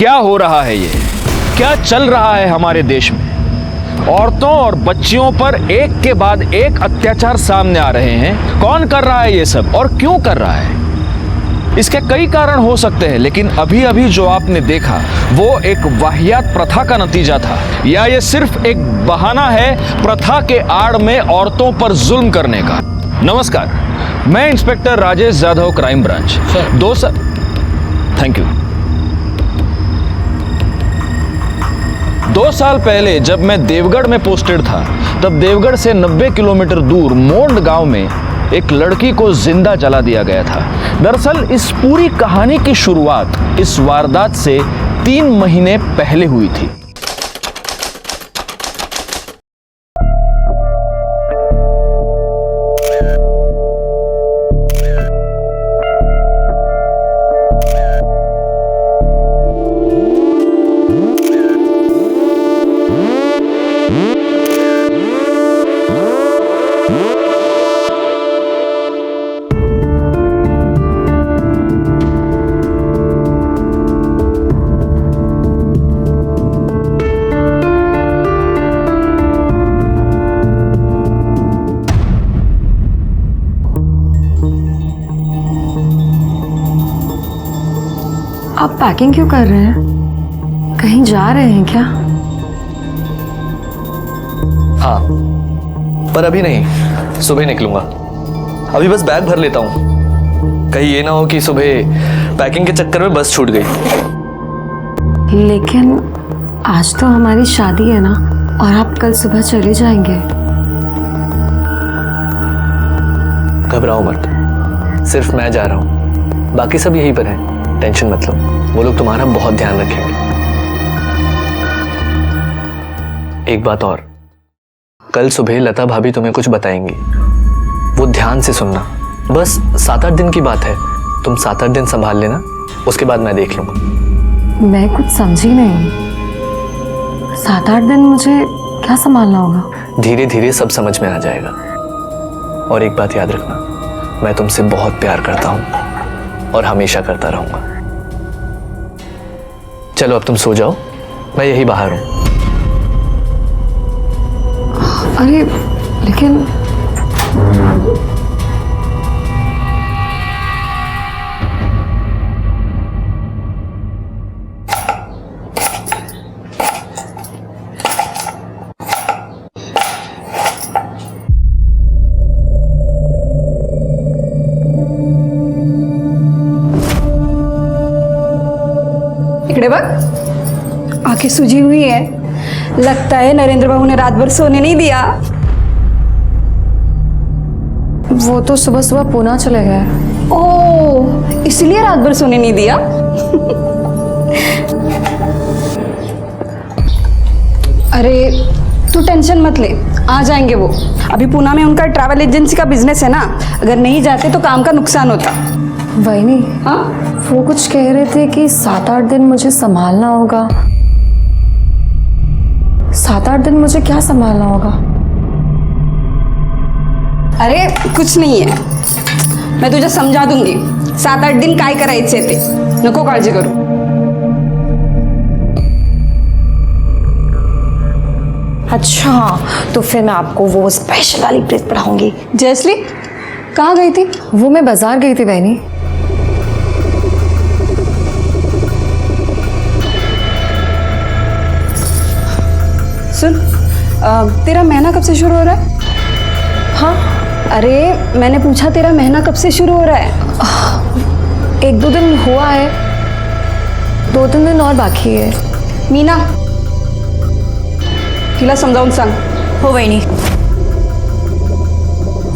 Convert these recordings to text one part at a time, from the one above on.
क्या हो रहा है? ये क्या चल रहा है हमारे देश में? औरतों और बच्चियों पर एक के बाद एक अत्याचार सामने आ रहे हैं। कौन कर रहा है ये सब और क्यों कर रहा है? इसके कई कारण हो सकते हैं, लेकिन अभी अभी जो आपने देखा वो एक वाहियात प्रथा का नतीजा था, या ये सिर्फ एक बहाना है प्रथा के आड़ में औरतों पर जुल्म करने का? नमस्कार, मैं inspector Rajesh Yadav, crime branch. Thank you. 2 साल पहले जब मैं देवगढ़ में पोस्टेड था, तब देवगढ़ से 90 किलोमीटर दूर मोंड गांव में एक लड़की को जिंदा जला दिया गया था। दरअसल इस पूरी कहानी की शुरुआत इस वारदात से 3 महीने पहले हुई थी। आप पैकिंग क्यों कर रहे हैं? कहीं जा रहे हैं क्या? हाँ, पर अभी नहीं, सुबह निकलूंगा। अभी बस बैग भर लेता हूँ, कहीं ये ना हो कि सुबह पैकिंग के चक्कर में बस छूट गई। लेकिन आज तो हमारी शादी है ना, और आप कल सुबह चले जाएंगे। घबराओ मत, सिर्फ मैं जा रहा हूँ, बाकी सब यहीं पर हैं। टेंशन मत लो, वो लोग तुम्हारा बहुत ध्यान रखेंगे। एक बात और, कल सुबह लता भाभी तुम्हें कुछ बताएंगी, वो ध्यान से सुनना। बस 7-8 दिन की बात है, तुम 7-8 दिन संभाल लेना, उसके बाद मैं देख लूंगा। मैं कुछ समझी नहीं। 7-8 दिन मुझे क्या संभालना होगा? धीरे धीरे सब समझ में आ जाएगा। और एक बात याद रखना, मैं तुमसे बहुत प्यार करता हूं और हमेशा करता रहूंगा। चलो अब तुम सो जाओ, मैं यही बाहर हूं। अरे लेकिन इकडे बघ, आंखें सूजी हुई है। लगता है नरेंद्र बाबू ने रात भर सोने नहीं दिया। वो तो सुबह सुबह पूना चले गए। ओह, इसलिए रात भर सोने नहीं दिया। अरे तू टेंशन मत ले, आ जाएंगे वो। अभी पूना में उनका ट्रैवल एजेंसी का बिजनेस है ना, अगर नहीं जाते तो काम का नुकसान होता। वही नहीं, हाँ, वो कुछ कह रहे थे कि 7-8 दिन मुझे संभालना होगा। 7-8 दिन मुझे क्या संभालना होगा? अरे कुछ नहीं है, मैं तुझे समझा दूंगी। 7-8 दिन काय करायचे ते, नको काळजी करू। अच्छा, तो फिर मैं आपको वो स्पेशल वाली ट्रिक पढ़ाऊंगी। जयश्री कहाँ गई थी? वो मैं बाजार गई थी बहनी। सुन, तेरा महीना कब से शुरू हो रहा है? हाँ, अरे मैंने पूछा तेरा महीना कब से शुरू हो रहा है? 1-2 दिन हुआ है, 2-3 दिन और बाकी है। मीना, तिला समजावून सांग। हो वहिनी।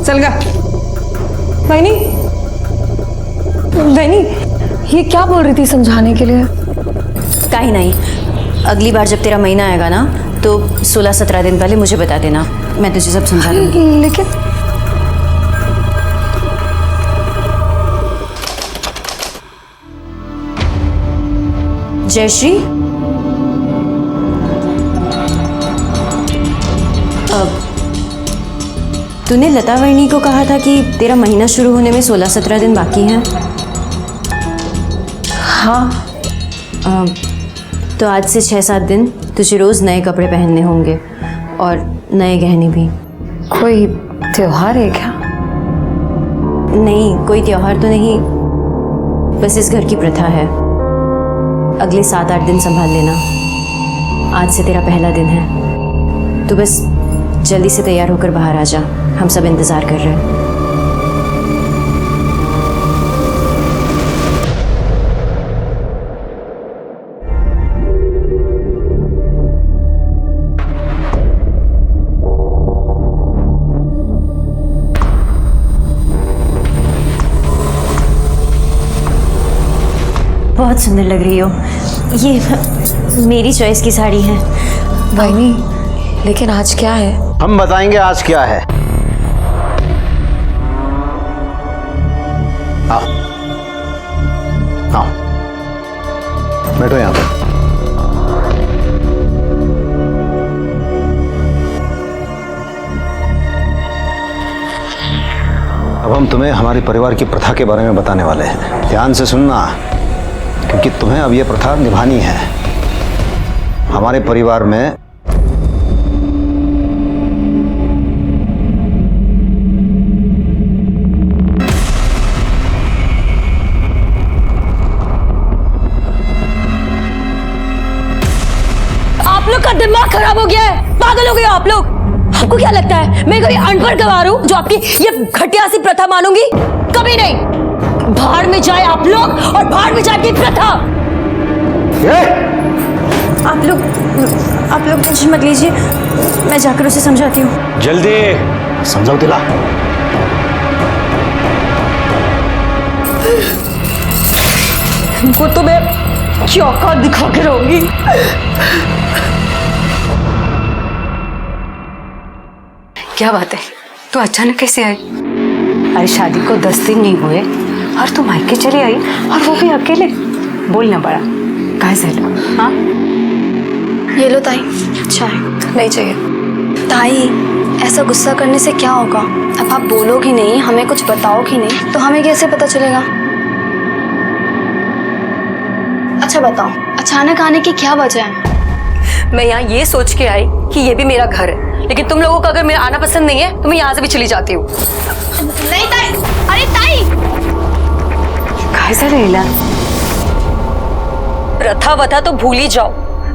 चल गा। बहनी, बहनी, ये क्या बोल रही थी समझाने के लिए? काही नहीं, अगली बार जब तेरा महीना आएगा ना, तो 16-17 दिन पहले मुझे बता देना, मैं तुझे सब समझा दूंगी। लेकिन जयश्री, अब तूने लता वर्णी को कहा था कि तेरा महीना शुरू होने में 16-17 दिन बाकी हैं। हाँ, तो आज से 6-7 दिन तुझे रोज़ नए कपड़े पहनने होंगे और नए गहने भी। कोई त्योहार है क्या? नहीं, कोई त्योहार तो नहीं, बस इस घर की प्रथा है। अगले 7-8 दिन संभाल लेना। आज से तेरा पहला दिन है, तो बस जल्दी से तैयार होकर बाहर आ जा, हम सब इंतज़ार कर रहे हैं। बहुत सुंदर लग रही हो। ये मेरी चॉइस की साड़ी है। बहनी, लेकिन आज क्या है? हम बताएंगे आज क्या है। आओ आओ, बैठो यहाँ पे। अब हम तुम्हें हमारे परिवार की प्रथा के बारे में बताने वाले हैं। ध्यान से सुनना, क्योंकि तुम्हें अब यह प्रथा निभानी है। हमारे परिवार में आप लोग का दिमाग खराब हो गया है, पागल हो गए हो आप लोग। आपको क्या लगता है मैं कोई अनपढ़ गवार हूं जो आपकी ये घटिया सी प्रथा मानूंगी? कभी नहीं। बाहर में जाए आप लोग और बाहर में जाए आपकी प्रथा। आप लोग टेंशन मत लीजिए, मैं जाकर उसे समझाती हूँ। जल्दी समझाओ दिला। इनको तो मैं चौका दिखा के रहूंगी। क्या बात है, तू अचानक कैसे आई? अरे शादी को 10 दिन नहीं हुए और तू मायके चली आई, और वो भी अकेले। बोलना पड़ा, कहाँ से लो? हाँ, ये लो ताई, चाय। नहीं चाहिए। ताई, ऐसा गुस्सा करने से क्या होगा? अब आप बोलोगी नहीं, हमें कुछ बताओगी नहीं, तो हमें कैसे पता चलेगा? अच्छा बताओ, अचानक आने की क्या वजह है? मैं यहाँ ये सोच के आई कि ये भी मेरा घर है, लेकिन तुम लोगों को अगर मेरा आना पसंद नहीं है तो मैं यहाँ से भी चली जाती हूँ। नहीं ताई, अरे ताई! कहाँ से रहेला? प्रथा वथा तो भूल ही जाओ,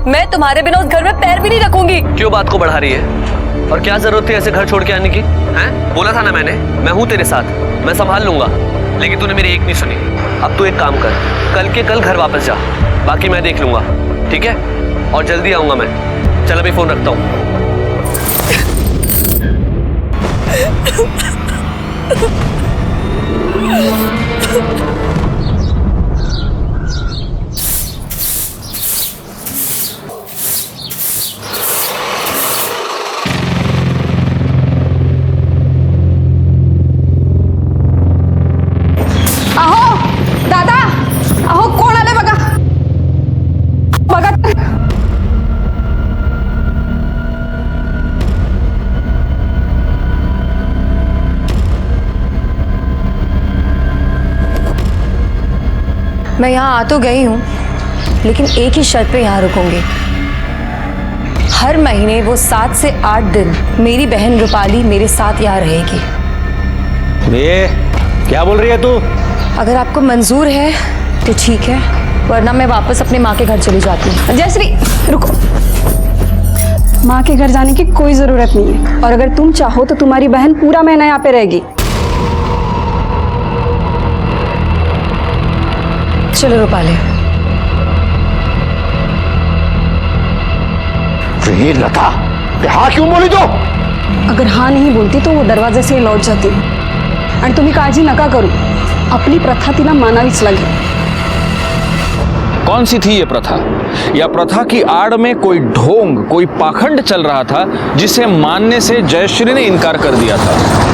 मैं तुम्हारे बिना उस घर में पैर भी नहीं रखूंगी। क्यों बात को बढ़ा रही है? और क्या जरूरत थी ऐसे घर छोड़ के आने की? हैं? बोला था ना मैंने, मैं हूँ तेरे साथ, मैं संभाल लूंगा। लेकिन तूने मेरी एक नहीं सुनी। अब तू एक काम कर, कल के कल घर वापस जा, बाकी मैं देख लूंगा, ठीक है? और जल्दी आऊंगा मैं। चल अभी फोन रखता हूँ। अहो दादा, अहो कोण आले बघा बघा। मैं यहाँ आ तो गई हूँ, लेकिन एक ही शर्त पे यहाँ रुकूंगी। हर महीने वो 7 से 8 दिन मेरी बहन रूपाली मेरे साथ यहाँ रहेगी। ये क्या बोल रही है तू? अगर आपको मंजूर है तो ठीक है, वरना मैं वापस अपने माँ के घर चली जाती हूँ। जयश्री रुको, माँ के घर जाने की कोई जरूरत नहीं है, और अगर तुम चाहो तो तुम्हारी बहन पूरा महीना यहाँ पे रहेगी। चलो रूपाली। ये लता, हाँ क्यों बोली तो? अगर हाँ नहीं बोलती तो वो दरवाजे से लौट जाती। आणि तुम्ही काळजी नका करू, आपली प्रथा तिला मानावीच लागेल। कौन सी थी ये प्रथा? या प्रथा की आड़ में कोई ढोंग, कोई पाखंड चल रहा था जिसे मानने से जयश्री ने इनकार कर दिया था।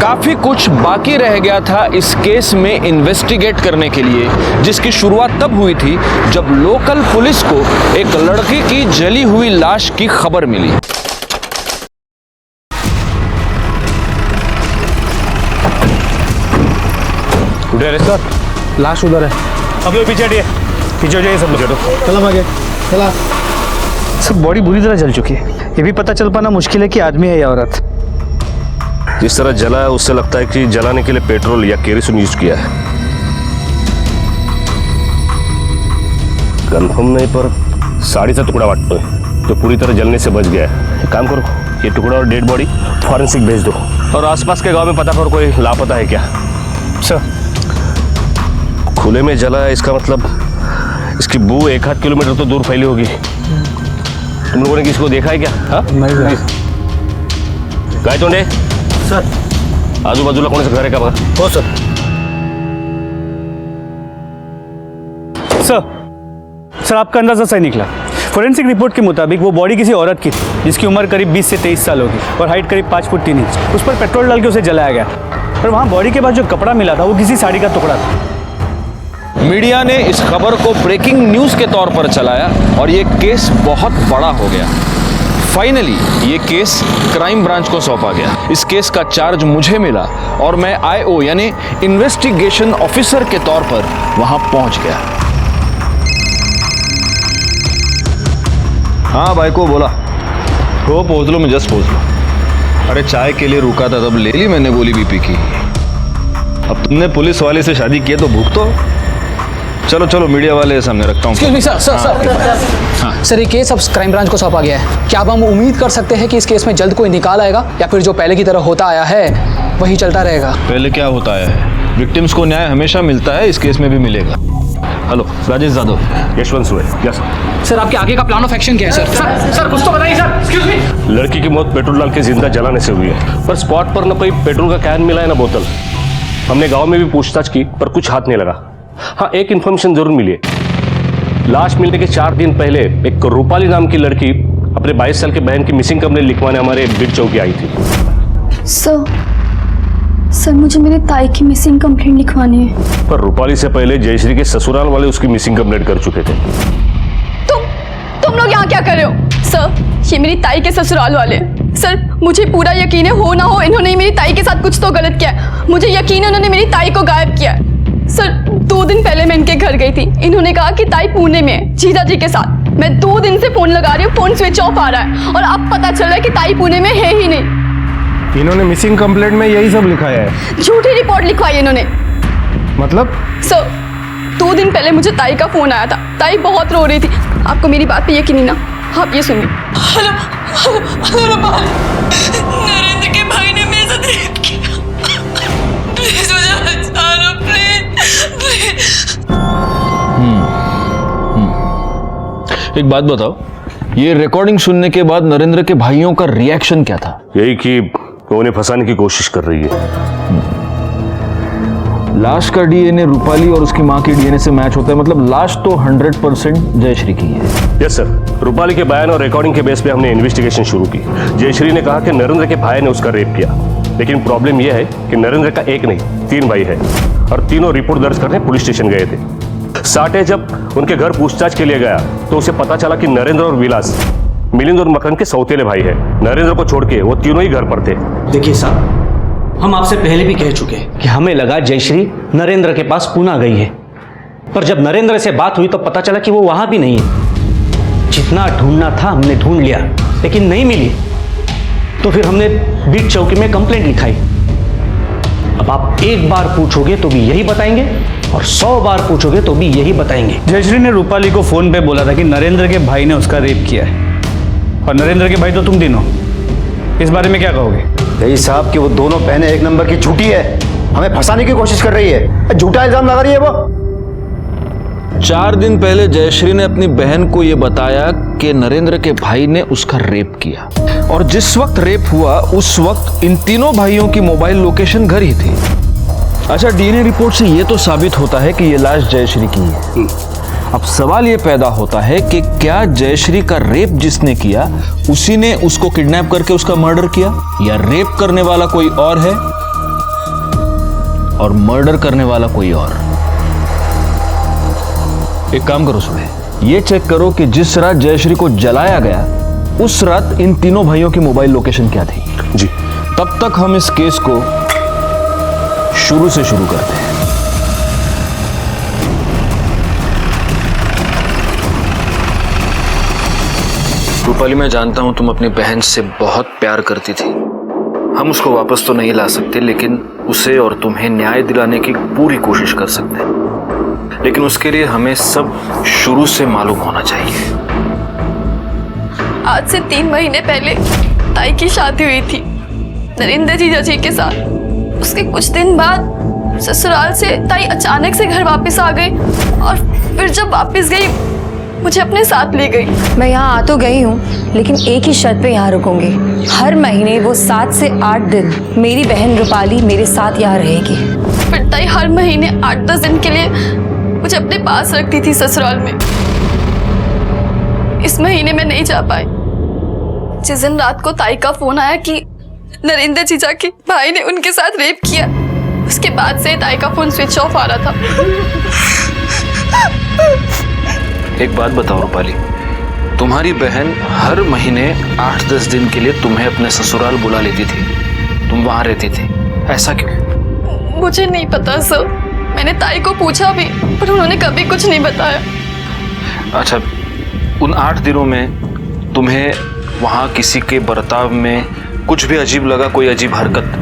काफी कुछ बाकी रह गया था इस केस में इन्वेस्टिगेट करने के लिए, जिसकी शुरुआत तब हुई थी जब लोकल पुलिस को एक लड़की की जली हुई लाश की खबर मिली। उधर है सर, लाश उधर है। अभी वो पीछे हटिए, पीछे हो जाइए सब लोग। चलो आगे। सब बॉडी बुरी तरह जल चुकी है। ये भी पता चल पाना मुश्किल है कि आदमी है या औरत। जिस तरह जला है उससे लगता है कि जलाने के लिए पेट्रोल या केरोसिन यूज किया है। कंफर्म नहीं पर साड़ी सा टुकड़ा वाटतो है जो पूरी तरह जलने से बच गया है। एक काम करो, ये टुकड़ा और डेड बॉडी फॉरेंसिक भेज दो और आसपास के गांव में पता करो कोई लापता है क्या। सर खुले में जला है, इसका मतलब इसकी बू 1-8 किलोमीटर तो दूर फैली होगी। तुम लोगों ने किसी को देखा है क्या? हाँ नहीं गाय तोंडे सर। आजूबाजूला कोणाचं घर आहे का बघा। हो सर। सर आपका अंदाजा सही निकला। फोरेंसिक रिपोर्ट के मुताबिक वो बॉडी किसी औरत की थी जिसकी उम्र करीब 20 से 23 साल होगी और हाइट करीब 5 फुट 3 इंच। उस पर पेट्रोल डाल के उसे जलाया गया और वहाँ बॉडी के बाद जो कपड़ा मिला था वो किसी साड़ी का टुकड़ा था। मीडिया ने इस खबर को ब्रेकिंग न्यूज के तौर पर चलाया और ये केस बहुत बड़ा हो गया। फाइनली ये केस क्राइम ब्रांच को सौंपा गया। इस केस का चार्ज मुझे मिला और मैं आईओ यानी इन्वेस्टिगेशन ऑफिसर के तौर पर वहां पहुंच गया। हाँ भाई को बोला हो पहुंच लो, मैं जस्ट पहुंच लो। अरे चाय के लिए रुका था तब ले ली मैंने गोली बीपी की। अब तुमने पुलिस वाले से शादी की है तो भूख तो। चलो चलो मीडिया वाले सामने रखता हूँ। सर ये केस अब क्राइम ब्रांच को सौंपा गया है। क्या अब हम उम्मीद कर सकते हैं कि इस केस में जल्द कोई निकाल आएगा या फिर जो पहले की तरह होता आया है वही चलता रहेगा? पहले क्या होता आया है, विक्टिम्स को न्याय हमेशा मिलता है, इस केस में भी मिलेगा। हेलो राजेश यादव, यशवंत सुए। यस सर आपके आगे का प्लान ऑफ एक्शन क्या है सर? सर कुछ तो बताइए सर। Excuse me. लड़की की मौत पेट्रोल डाल के जिंदा जलाने से हुई है, पर स्पॉट पर न कोई पेट्रोल का कैन मिला है ना बोतल। हमने गांव में भी पूछताछ की पर कुछ हाथ नहीं लगा। हाँ एक इन्फॉर्मेशन जरूर मिली है। लाश मिलने के 4 दिन पहले एक रूपाली नाम की लड़की अपने 22 साल के बहन की मिसिंग कंप्लेंट लिखवाने हमारे बिग चौकी आई थी। सर मुझे मेरे ताई की मिसिंग कंप्लेंट लिखवानी है। पर रूपाली से पहले जयश्री के ससुराल वाले उसकी मिसिंग कंप्लेंट कर चुके थे। तुम लोग यहाँ क्या कर रहे हो? सर ये मेरी ताई के ससुराल वाले। सर मुझे पूरा यकीन है, हो ना हो इन्होंने मेरी ताई के साथ कुछ तो गलत किया है। मुझे यकीन है उन्होंने मेरी ताई को गायब किया है। सर 2 दिन पहले मैं इनके घर गई थी। इन्होंने कहा कि ताई पुणे में है जीजा जी के साथ। मैं 2 दिन से फोन लगा रही हूँ, फोन स्विच ऑफ आ रहा है और अब पता चल रहा है कि ताई पुणे में है ही नहीं। इन्होंने मिसिंग कंप्लेंट में यही सब लिखाया है? झूठी रिपोर्ट लिखवाई इन्होंने। मतलब? सर 2 दिन पहले मुझे ताई का फोन आया था। ताई बहुत रो रही थी। आपको मेरी बात पे यकीन नहीं ना? आप ये सुनिए। हेलो नरेंद्र के भाई ने मेरे साथ रेप किया। प्लीज मुझे बचा लो, प्लीज। एक बात बताओ, ये रिकॉर्डिंग सुनने के बाद नरेंद्र के भाइयों का रिएक्शन क्या था? यही कि वो उन्हें फंसाने की कोशिश कर रही है। लाश का डीएनए रूपाली और उसकी मां की डीएनए से मैच होता है, मतलब लाश तो 100% जयश्री की है। यस सर, रूपाली के बयान और रिकॉर्डिंग के बेस पे हमने इन्वेस्टिगेशन शुरू की। जयश्री ने कहा कि नरेंद्र के भाई ने उसका रेप किया, लेकिन प्रॉब्लम यह है कि नरेंद्र का एक नहीं 3 भाई है और तीनों रिपोर्ट दर्ज करने पुलिस स्टेशन गए थे। साठे जब उनके घर पूछताछ के लिए गया तो उसे पता चला कि नरेंद्र और विलास मिलिंद और मकरंद के सौतेले भाई है। नरेंद्र को छोड़ के वो तीनों ही घर पर थे। देखिए साहब, हम आपसे पहले भी कह चुके हैं कि हमें लगा जयश्री नरेंद्र के पास पूना गई है, पर जब नरेंद्र से बात हुई तो पता चला कि वो वहां भी नहीं है। जितना ढूंढना था हमने ढूंढ लिया, लेकिन नहीं मिली तो फिर हमने बीट चौकी में कंप्लेंट लिखाई। अब आप एक बार पूछोगे तो भी यही बताएंगे और 100 बार पूछोगे तो भी यही बताएंगे। जयश्री ने रूपाली को फोन पे बोला था कि नरेंद्र के भाई ने उसका रेप किया है, और नरेंद्र के भाई तो तुम तीनों। इस बारे में क्या कहोगे? यही साहब कि वो दोनों बहनें एक नंबर की झूठी है, हमें फंसाने की कोशिश कर रही है, झूठा इल्जाम लगा रही है वो। 4 दिन पहले जयश्री ने अपनी बहन को यह बताया कि नरेंद्र के भाई ने उसका रेप किया, और जिस वक्त रेप हुआ उस वक्त इन तीनों भाइयों की मोबाइल लोकेशन घर ही थी। अच्छा, डीएनए रिपोर्ट से यह तो साबित होता है कि यह लाश जयश्री की है। अब सवाल यह पैदा होता है कि क्या जयश्री का रेप जिसने किया उसी ने उसको किडनैप करके उसका मर्डर किया, या रेप करने वाला कोई और है और मर्डर करने वाला कोई और? एक काम करो सुबह, ये चेक करो कि जिस रात जयश्री को जलाया गया उस रात इन तीनों भाइयों की मोबाइल लोकेशन क्या थी। जी। तब तक हम इस केस को शुरू से शुरू करते हैं। रूपाली, मैं जानता हूँ तुम अपनी बहन से बहुत प्यार करती थी। हम उसको वापस तो नहीं ला सकते, लेकिन उसे और तुम्हें न्याय दिलाने की पूरी कोशिश कर सकते हैं। लेकिन उसके लिए हमें सब शुरू से मालूम होना चाहिए। आज से 3 महीने पहले ताई की शादी हुई थी नरेंद्र जीजा जी के साथ। उसके कुछ दिन बाद ससुराल से ताई अचानक से घर वापस आ गई और फिर जब वापस गई मुझे अपने साथ ले गई। मैं यहाँ आ तो गई हूँ, लेकिन एक ही शर्त पे यहाँ रुकूंगी। हर महीने वो 7 से 8 दिन मेरी बहन रूपाली मेरे साथ यहाँ रहेगी। फिर ताई हर महीने 8-10 दिन के लिए मुझे अपने पास रखती थी ससुराल में। इस महीने में नहीं जा पाई। जिस दिन रात को ताई का फोन आया कि नरेंद्र जीजा के भाई ने उनके साथ रेप किया, उसके बाद से ताई का फोन स्विच ऑफ आ रहा था। एक बात बताओ रूपाली, तुम्हारी बहन हर महीने 8-10 दिन के लिए तुम्हें अपने ससुराल बुला लेती थी, तुम वहां रहती थी, ऐसा क्यों? मुझे नहीं पता सर। मैंने ताई को पूछा भी, पर उन्होंने कभी कुछ नहीं बताया। अच्छा, उन 8 दिनों में तुम्हें वहां किसी के बर्ताव में कुछ भी अजीब लगा, कोई अजीब हरकत?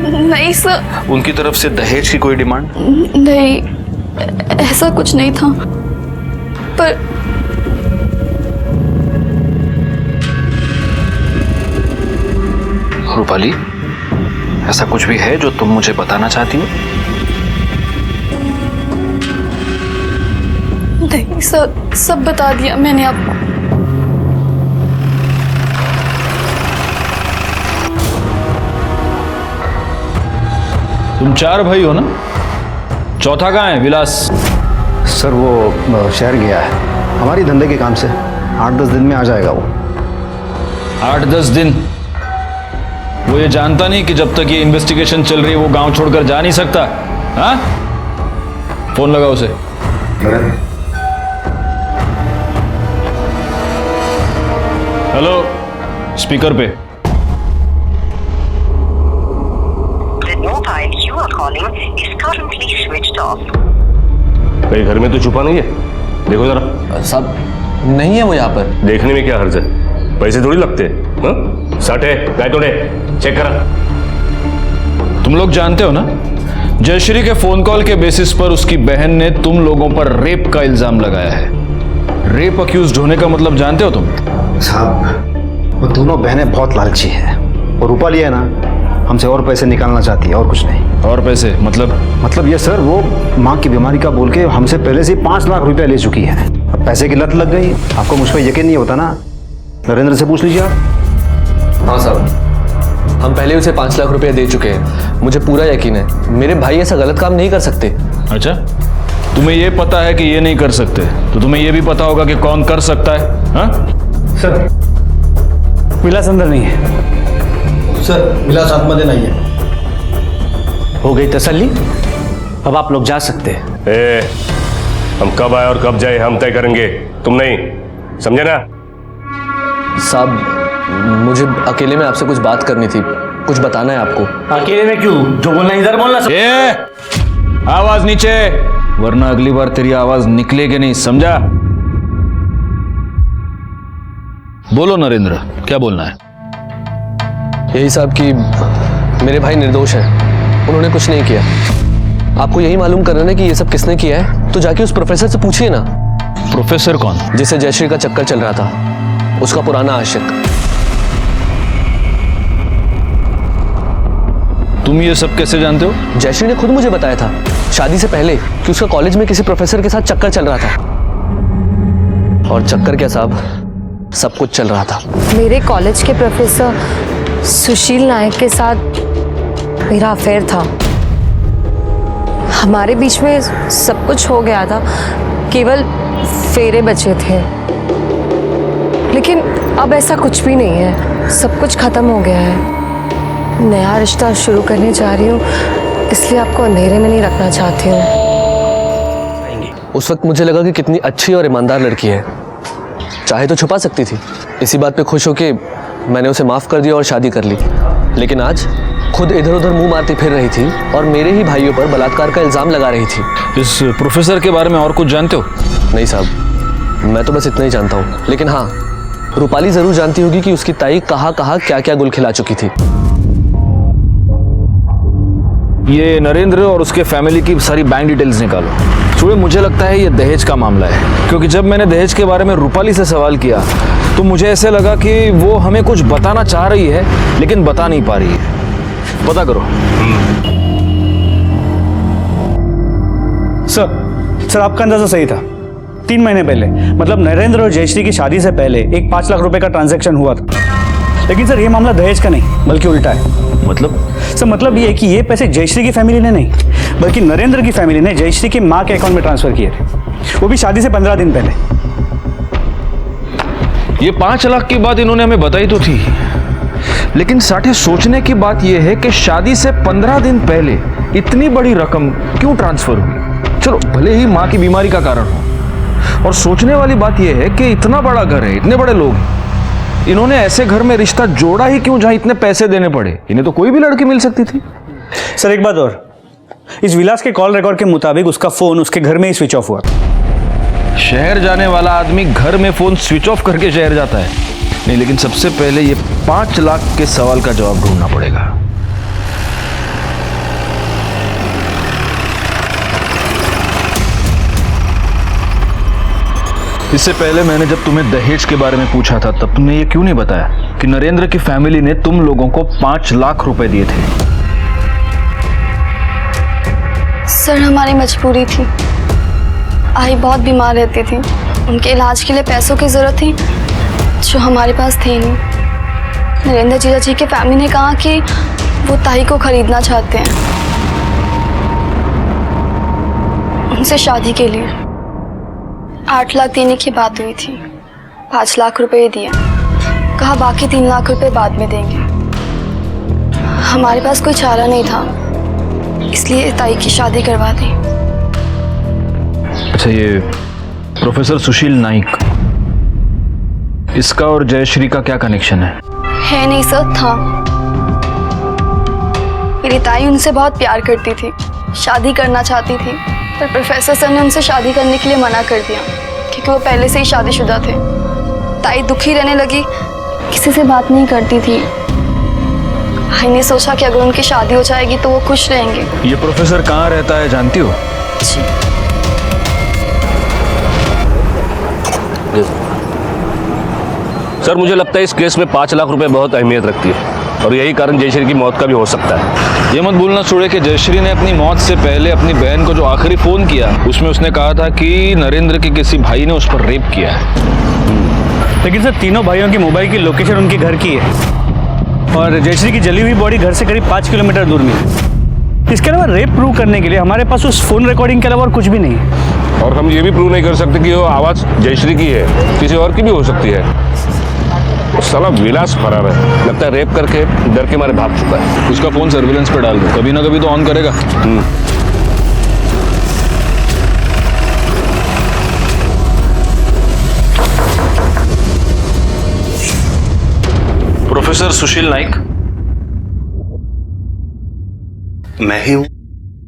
नहीं सर। उनकी तरफ से दहेज की कोई डिमांड? नहीं, ऐसा कुछ नहीं था। पर रूपाली, ऐसा कुछ भी है जो तुम मुझे बताना चाहती हो? नहीं सर, सब बता दिया मैंने आपको। तुम 4 भाई हो ना? चौथा कहाँ है? विलास? सर वो शहर गया है हमारी धंधे के काम से। 8-10 दिन में आ जाएगा वो। 8-10 दिन? वो ये जानता नहीं कि जब तक ये इन्वेस्टिगेशन चल रही है वो गांव छोड़कर जा नहीं सकता? हाँ? फोन लगा उसे। हेलो, स्पीकर पे। कहीं घर में तो छुपा नहीं है? देखो जरा। साहब नहीं है वो यहाँ पर। देखने में क्या हर्ज है? पैसे थोड़ी लगते हैं। साठे गाय तोड़े चेक करा। तुम लोग जानते हो ना, जयश्री के फोन कॉल के बेसिस पर उसकी बहन ने तुम लोगों पर रेप का इल्जाम लगाया है। रेप अक्यूज्ड होने का मतलब जानते हो तुम? साहब वो दोनों बहनें बहुत लालची है। और रूपाली है ना, हमसे और पैसे निकालना चाहती है, और कुछ नहीं। और पैसे मतलब ये सर, वो माँ की बीमारी का बोल के हमसे पहले से 5 लाख रुपया ले चुकी है। अब पैसे की लत लग गई। आपको मुझ पर यकीन नहीं होता ना? नरेंद्र से पूछ लीजिए आप। हाँ साहब, हम पहले उसे 5 लाख रुपए दे चुके हैं। मुझे पूरा यकीन है मेरे भाई ऐसा गलत काम नहीं कर सकते। अच्छा, तुम्हें ये पता है कि ये नहीं कर सकते, तो तुम्हें ये भी पता होगा कि कौन कर सकता है? हाँ? सर, विलास अंदर नहीं है। सर विलास आत्महत्या नहीं है। हो गई तसल्ली? अब आप लोग जा सकते हैं। हम कब आए और कब जाए हम तय करेंगे, तुम नहीं, समझे ना? साहब मुझे अकेले में आपसे कुछ बात करनी थी, कुछ बताना है आपको। अकेले में क्यों? जो बोलना इधर बोलना। आवाज नीचे, वरना अगली बार तेरी आवाज निकलेगी नहीं, समझा? बोलो नरेंद्र, क्या बोलना है? यही साहब कि मेरे भाई निर्दोष हैं, उन्होंने कुछ नहीं किया। आपको यही मालूम करना है कि ये सब किसने किया है, तो जाके उस प्रोफेसर से पूछिए ना। प्रोफेसर कौन? जिसे जयश्री का चक्कर चल रहा था, उसका पुराना आशिक। तुम ये सब कैसे जानते हो? जयश्री ने खुद मुझे बताया था शादी से पहले कि उसका कॉलेज में किसी प्रोफेसर के साथ चक्कर चल रहा था। और चक्कर क्या साहब, सब कुछ चल रहा था। मेरे कॉलेज के प्रोफेसर सुशील नायक के साथ मेरा अफेयर था। हमारे बीच में सब कुछ हो गया था, केवल फेरे बचे थे। लेकिन अब ऐसा कुछ भी नहीं है, सब कुछ खत्म हो गया है। नया रिश्ता शुरू करने जा रही हूँ, इसलिए आपको अंधेरे में नहीं रखना चाहती हूँ। उस वक्त मुझे लगा कि कितनी अच्छी और ईमानदार लड़की है, चाहे तो छुपा सकती थी। इसी बात पे खुश हो कि मैंने उसे माफ कर दिया और शादी कर ली। लेकिन आज खुद इधर उधर मुंह मारती फिर रही थी और मेरे ही भाइयों पर बलात्कार का इल्जाम लगा रही थी। इस प्रोफेसर के बारे में और कुछ जानते हो? नहीं साहब, मैं तो बस इतना ही जानता हूँ। लेकिन हाँ, रूपाली जरूर जानती होगी कि उसकी ताई कहाँ कहाँ क्या क्या गुल खिला चुकी थी। ये नरेंद्र और उसके फैमिली की सारी बैंक डिटेल्स निकालो। सुबह मुझे लगता है ये दहेज का मामला है, क्योंकि जब मैंने दहेज के बारे में रूपाली से सवाल किया तो मुझे ऐसे लगा कि वो हमें कुछ बताना चाह रही है लेकिन बता नहीं पा रही है। पता करो। सर आपका अंदाजा सही था। 3 महीने पहले, मतलब नरेंद्र और जयश्री की शादी से पहले एक 5 लाख रुपए का ट्रांजैक्शन हुआ था। लेकिन सर ये मामला दहेज का नहीं बल्कि उल्टा है। मतलब? सर मतलब ये है कि ये पैसे जयश्री की फैमिली ने नहीं बल्कि नरेंद्र की फैमिली ने जयश्री की माँ के अकाउंट में ट्रांसफर किए थे, वो भी शादी से 15 दिन पहले। ये 5 लाख की बात इन्होंने हमें बताई तो थी, लेकिन साठे सोचने की बात यह है कि शादी से 15 दिन पहले इतनी बड़ी रकम क्यों ट्रांसफर हुई। चलो भले ही माँ की बीमारी का कारण हो, और सोचने वाली बात यह है कि इतना बड़ा घर है, इतने बड़े लोग हैं, इन्होंने ऐसे घर में रिश्ता जोड़ा ही क्यों जहां इतने पैसे देने पड़े। इन्हें तो कोई भी लड़की मिल सकती थी। सर एक बात और, इस विलास के कॉल रिकॉर्ड के मुताबिक उसका फोन उसके घर में ही स्विच ऑफ हुआ। शहर जाने वाला आदमी घर में फोन स्विच ऑफ करके शहर जाता है? नहीं, लेकिन सबसे पहले ये 5 लाख के सवाल का जवाब ढूंढना पड़ेगा। इससे पहले मैंने जब तुम्हें दहेज के बारे में पूछा था तब तुमने ये क्यों नहीं बताया कि नरेंद्र की फैमिली ने तुम लोगों को 5 लाख रुपए दिए थे? सर हमारी मजबूरी थी। आई बहुत बीमार रहती थी, उनके इलाज के लिए पैसों की ज़रूरत थी जो हमारे पास थे नहीं। नरेंद्र जीजा जी के फैमिली ने कहा कि वो ताई को खरीदना चाहते हैं उनसे शादी के लिए। 8 लाख देने की बात हुई थी, 5 लाख रुपए दिए, कहा बाकी 3 लाख रुपए बाद में देंगे। हमारे पास कोई चारा नहीं था, इसलिए ताई की शादी करवा दी। अच्छा, ये प्रोफेसर सुशील नाइक, इसका और जयश्री का क्या कनेक्शन है? है नहीं सर, था। मेरी ताई उनसे बहुत प्यार करती थी, शादी करना चाहती थी, पर प्रोफेसर सर ने उनसे शादी करने के लिए मना कर दिया क्योंकि वो पहले से ही शादीशुदा थे। ताई दुखी रहने लगी, किसी से बात नहीं करती थी। भाई ने सोचा कि अगर उनकी शादी हो जाएगी तो वो खुश रहेंगे। ये प्रोफेसर कहाँ रहता है जानती हो? जी। सर मुझे लगता है इस केस में 5 लाख रुपए बहुत अहमियत रखती है और यही कारण जयश्री की मौत का भी हो सकता है। ये मत भूलना सुड़े कि जयश्री ने अपनी मौत से पहले अपनी बहन को जो आखिरी फोन किया उसमें उसने कहा था कि नरेंद्र के किसी भाई ने उस पर रेप किया है। लेकिन सर तीनों भाइयों की मोबाइल की लोकेशन उनके घर की है और जयश्री की जली हुई बॉडी घर से करीब 5 किलोमीटर दूर में है। इसके अलावा रेप प्रूव करने के लिए हमारे पास उस फोन रिकॉर्डिंग के अलावा और कुछ भी नहीं है। और हम ये भी प्रूव नहीं कर सकते कि वो आवाज़ जयश्री की है, किसी और की भी हो सकती है। साला विलास फरार है, लगता है रेप करके डर के मारे भाग चुका है। उसका फोन सर्विलेंस पे डाल दो, कभी ना कभी तो ऑन करेगा। प्रोफेसर सुशील नाइक। मैं ही हूं,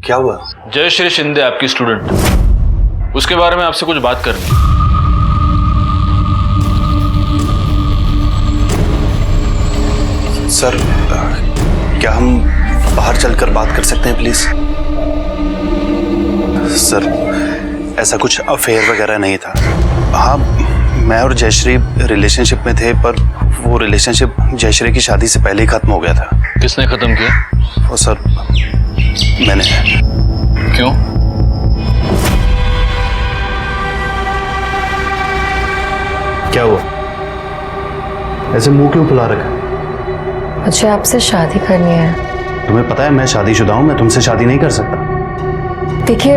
क्या हुआ? जयश्री शिंदे आपकी स्टूडेंट, उसके बारे में आपसे कुछ बात करनी। सर क्या हम बाहर चलकर बात कर सकते हैं प्लीज? सर ऐसा कुछ अफेयर वगैरह नहीं था। हाँ, मैं और जयश्री रिलेशनशिप में थे, पर वो रिलेशनशिप जयश्री की शादी से पहले ही खत्म हो गया था। किसने खत्म किया? वो सर मैंने। क्यों? क्या हुआ? ऐसे मुंह क्यों फुला रखा? मुझे आपसे शादी करनी है। तुम्हें पता है मैं शादीशुदा हूं, मैं तुमसे शादी नहीं कर सकता। देखिए,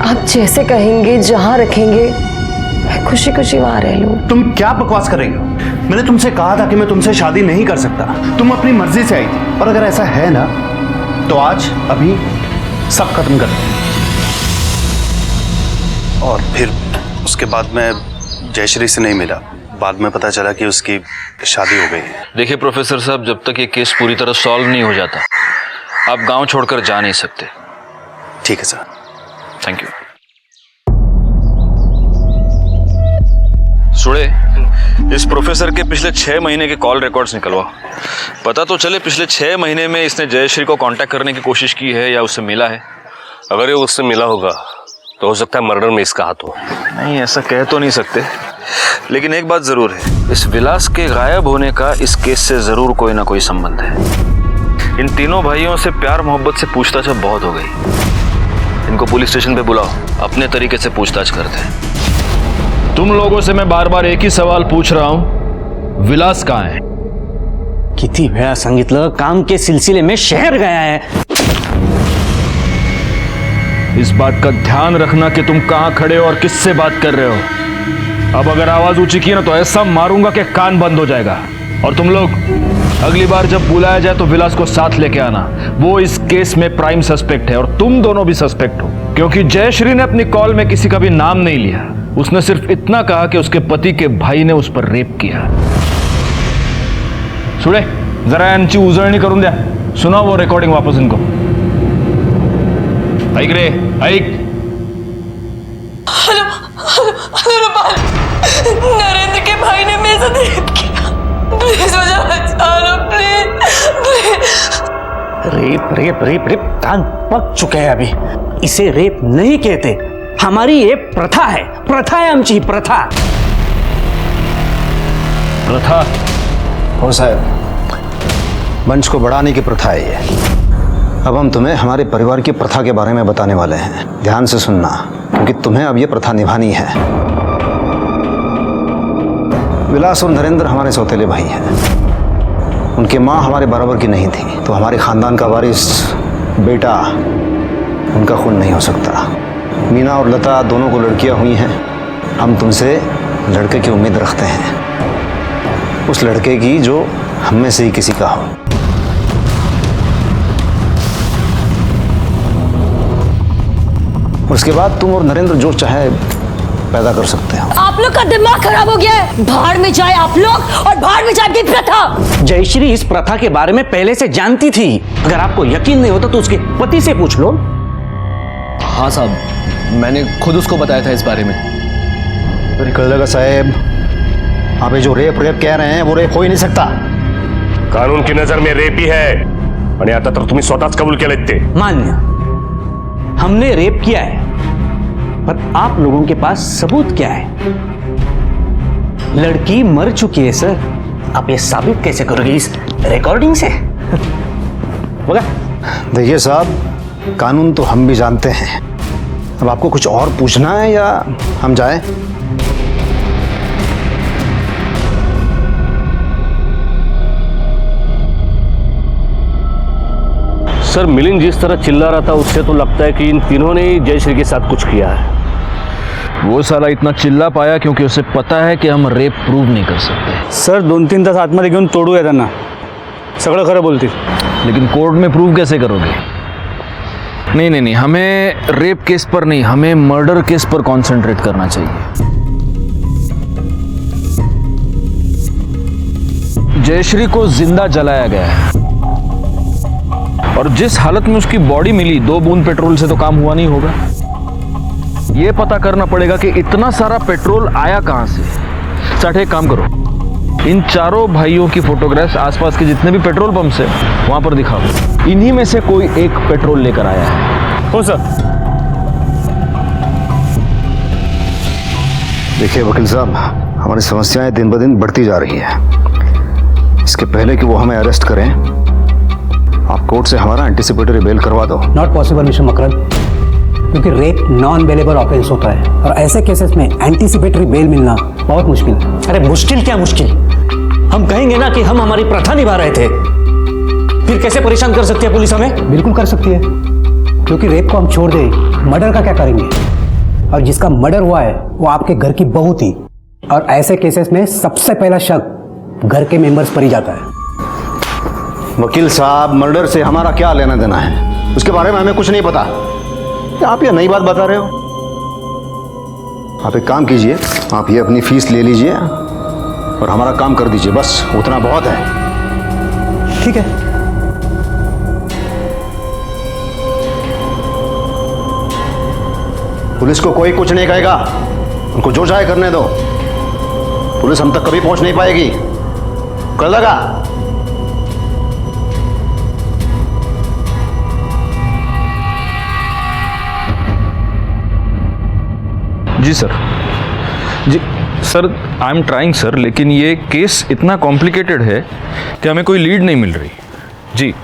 आप जैसे कहेंगे, जहां रखेंगे, मैं खुशी खुशी वहां रह लूं। तुम क्या बकवास कर रही हो? मैंने तुमसे कहा था कि मैं तुमसे शादी नहीं कर सकता। तुम अपनी मर्जी से आई थी, और अगर ऐसा है ना तो आज अभी सब खत्म कर दो। और फिर उसके बाद मैं जयश्री से नहीं मिला। बाद में पता चला कि उसकी शादी हो गई है। देखिए प्रोफेसर साहब, जब तक ये केस पूरी तरह सॉल्व नहीं हो जाता आप गांव छोड़कर जा नहीं सकते। ठीक है सर। Thank you. सुड़े, इस प्रोफेसर के पिछले 6 महीने के कॉल रिकॉर्ड्स निकलवाओ। पता तो चले पिछले 6 महीने में इसने जयश्री को कांटेक्ट करने की कोशिश की है या उससे मिला है। अगर ये उससे मिला होगा तो हो सकता है मर्डर में इसका हाथ हो। नहीं, ऐसा कह तो नहीं सकते, लेकिन एक बात जरूर है, इस विलास के गायब होने का इस केस से जरूर कोई ना कोई संबंध है। इन तीनों भाइयों से प्यार मोहब्बत से पूछताछ अब बहुत हो गई। इनको पुलिस स्टेशन पे बुलाओ, अपने तरीके से पूछताछ करते हैं। तुम लोगों से मैं बार बार एक ही सवाल पूछ रहा हूं, विलास कहाँ है? किती वेळा सांगितलं, काम के सिलसिले में शहर गया है। इस बात का ध्यान रखना कि तुम कहां खड़े हो और किससे बात कर रहे हो। अब अगर आवाज ऊंची की ना तो ऐसा मारूंगा कि कान बंद हो जाएगा। और तुम लोग अगली बार जब बुलाया जाए तो विलास को साथ लेके आना। वो इस केस में प्राइम सस्पेक्ट है और तुम दोनों भी सस्पेक्ट हो, क्योंकि जयश्री ने अपनी कॉल में किसी का भी नाम नहीं लिया। उसने सिर्फ इतना कहा कि उसके पति के भाई ने उस पर रेप किया। सुने, जरा यांची उजळणी करून द्या। सुना वो रिकॉर्डिंग वापस इनको। ऐक रे, ऐक। हेलो हेलो रूपाल, नरेंद्र के भाई ने मेरे साथ रेप किया। प्लीज मुझे बचा लो, please. Rape rape rape rape कान पक चुके हैं अभी। इसे रेप नहीं कहते, हमारी ये प्रथा है। प्रथा है आमची प्रथा। प्रथा? हो साहब, वंश को बढ़ाने की प्रथा है ये। अब हम तुम्हें हमारे परिवार की प्रथा के बारे में बताने वाले हैं। ध्यान से सुनना, क्योंकि तुम्हें अब ये प्रथा निभानी है। विलास और नरेंद्र हमारे सौतेले भाई हैं। उनकी माँ हमारे बराबर की नहीं थी, तो हमारे खानदान का वारिस बेटा उनका खून नहीं हो सकता। मीना और लता दोनों को लड़कियां हुई हैं। हम तुमसे लड़के की उम्मीद रखते हैं, उस लड़के की जो हम में से ही किसी का हो। उसके बाद तुम और नरेंद्र जो चाहे पैदा कर सकते हो। आप लोग का दिमाग खराब हो गया है। भाड़ में जाए आप लोग और भाड़ में जाए आपकी प्रथा। जयश्री इस प्रथा के बारे में पहले से जानती थी। अगर आपको यकीन नहीं होता तो उसके पति से पूछ लो। हाँ साहब, मैंने खुद उसको बताया था इस बारे में। कलगा साहब, आप ये जो रेप कह रहे हैं वो रेप हो ही नहीं सकता। कानून की नजर में रेप ही है, आणि आता तर तुम्ही स्वतःच कबूल केलेत ते। मान्य, हमने रेप किया है, पर आप लोगों के पास सबूत क्या है? लड़की मर चुकी है सर। आप ये साबित कैसे करोगे इस रिकॉर्डिंग से? बोला? देखिए साहब, कानून तो हम भी जानते हैं। अब आपको कुछ और पूछना है या हम जाएं? सर, मिलिंद जिस तरह चिल्ला रहा था उससे तो लगता है कि इन तीनों ने ही जयश्री के साथ कुछ किया है। वो साला इतना चिल्ला पाया क्योंकि उसे पता है कि हम रेप प्रूव नहीं कर सकते। सर 2-3 तास आतमध्ये घेऊन तोडूया त्यांना, सगळं खरं बोलतील। लेकिन कोर्ट में प्रूव कैसे करोगे? नहीं, हमें रेप केस पर नहीं, हमें मर्डर केस पर कॉन्सेंट्रेट करना चाहिए। जयश्री को जिंदा जलाया गया है और जिस हालत में उसकी बॉडी मिली, 2 बूंद पेट्रोल से तो काम हुआ नहीं होगा। यह पता करना पड़ेगा कि इतना सारा पेट्रोल आया कहां से। सठ, एक काम करो, इन चारों भाइयों की फोटोग्राफ्स आसपास के जितने भी पेट्रोल पंप है वहां पर दिखाओ। इन्हीं में से कोई एक पेट्रोल लेकर आया है। हो सर। देखिए वकील साहब, हमारी समस्याएं दिन ब दिन बढ़ती जा रही है। इसके पहले कि वो हमें अरेस्ट करें, आप कोर्ट से हमारा एंटीसिपेटरी बेल करवा दो। नॉट पॉसिबल मिस्टर मकरन, क्योंकि रेप नॉन बेलेबल ऑफेंस होता है और ऐसे केसेस में एंटीसिपेटरी बेल मिलना बहुत मुश्किल है। अरे मुश्किल क्या मुश्किल, हम कहेंगे ना कि हम हमारी प्रथा निभा रहे थे, फिर कैसे परेशान कर सकती है पुलिस हमें? बिल्कुल कर सकती है, क्योंकि रेप को हम छोड़ दें, मर्डर का क्या करेंगे? और जिसका मर्डर हुआ है वो आपके घर की बहू थी, और ऐसे केसेस में सबसे पहला शक घर के मेंबर्स पर ही जाता है। वकील साहब, मर्डर से हमारा क्या लेना देना है? उसके बारे में हमें कुछ नहीं पता। आप ये नई बात बता रहे हो? आप एक काम कीजिए, आप ये अपनी फीस ले लीजिए और हमारा काम कर दीजिए, बस उतना बहुत है। ठीक है। पुलिस को कोई कुछ नहीं कहेगा, उनको जो चाहे करने दो। पुलिस हम तक कभी पहुंच नहीं पाएगी। कर लगा। जी सर, जी sir, I am trying sir, लेकिन ये केस इतना कॉम्प्लिकेटेड है कि हमें कोई लीड नहीं मिल रही। जी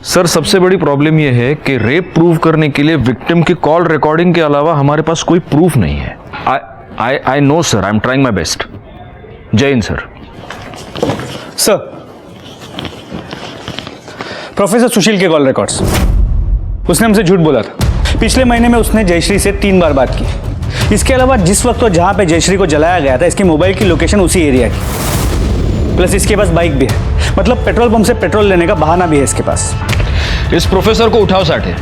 सर, सबसे बड़ी प्रॉब्लम ये है कि रेप प्रूव करने के लिए विक्टिम की कॉल रिकॉर्डिंग के अलावा हमारे पास कोई प्रूफ नहीं है। I know sir, I am trying my best. जय हिंद सर। सर, प्रोफेसर सुशील के कॉल रिकॉर्ड्स। उसने हमसे झूठ बोला था। पिछले महीने में उसने जयश्री से 3 बार बात की। इसके अलावा जिस वक्त और जहां पे जयश्री को जलाया गया था, इसकी मोबाइल की लोकेशन उसी एरिया की। प्लस इसके पास बाइक भी है, मतलब पेट्रोल पंप से पेट्रोल लेने का बहाना भी है इसके पास। इस प्रोफेसर को उठाओ साठे।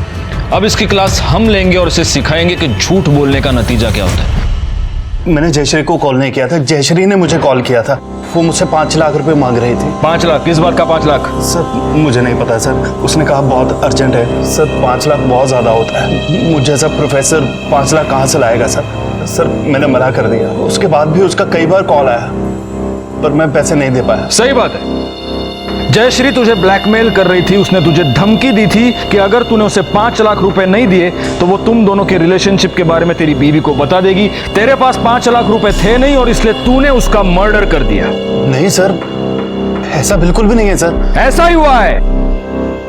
अब इसकी क्लास हम लेंगे और इसे सिखाएंगे कि झूठ बोलने का नतीजा क्या होता है। मैंने जयश्री को कॉल नहीं किया था, जयश्री ने मुझे कॉल किया था। वो मुझसे 5 लाख रुपए मांग रही थी। 5 लाख? किस बात का 5 लाख? सर मुझे नहीं पता सर, उसने कहा बहुत अर्जेंट है। सर 5 लाख बहुत ज्यादा होता है, मुझे जैसा प्रोफेसर 5 लाख कहाँ से लाएगा सर। सर मैंने मना कर दिया। उसके बाद भी उसका कई बार कॉल आया, पर मैं पैसे नहीं दे पाया। सही बात है। जयश्री तुझे ब्लैकमेल कर रही थी। उसने तुझे धमकी दी थी कि अगर तूने उसे 5 लाख रुपए नहीं दिए तो वो तुम दोनों के रिलेशनशिप के बारे में तेरी बीवी को बता देगी। तेरे पास 5 लाख रुपए थे नहीं और इसलिए तूने उसका मर्डर कर दिया। नहीं सर, ऐसा बिल्कुल भी नहीं है सर। ऐसा ही हुआ है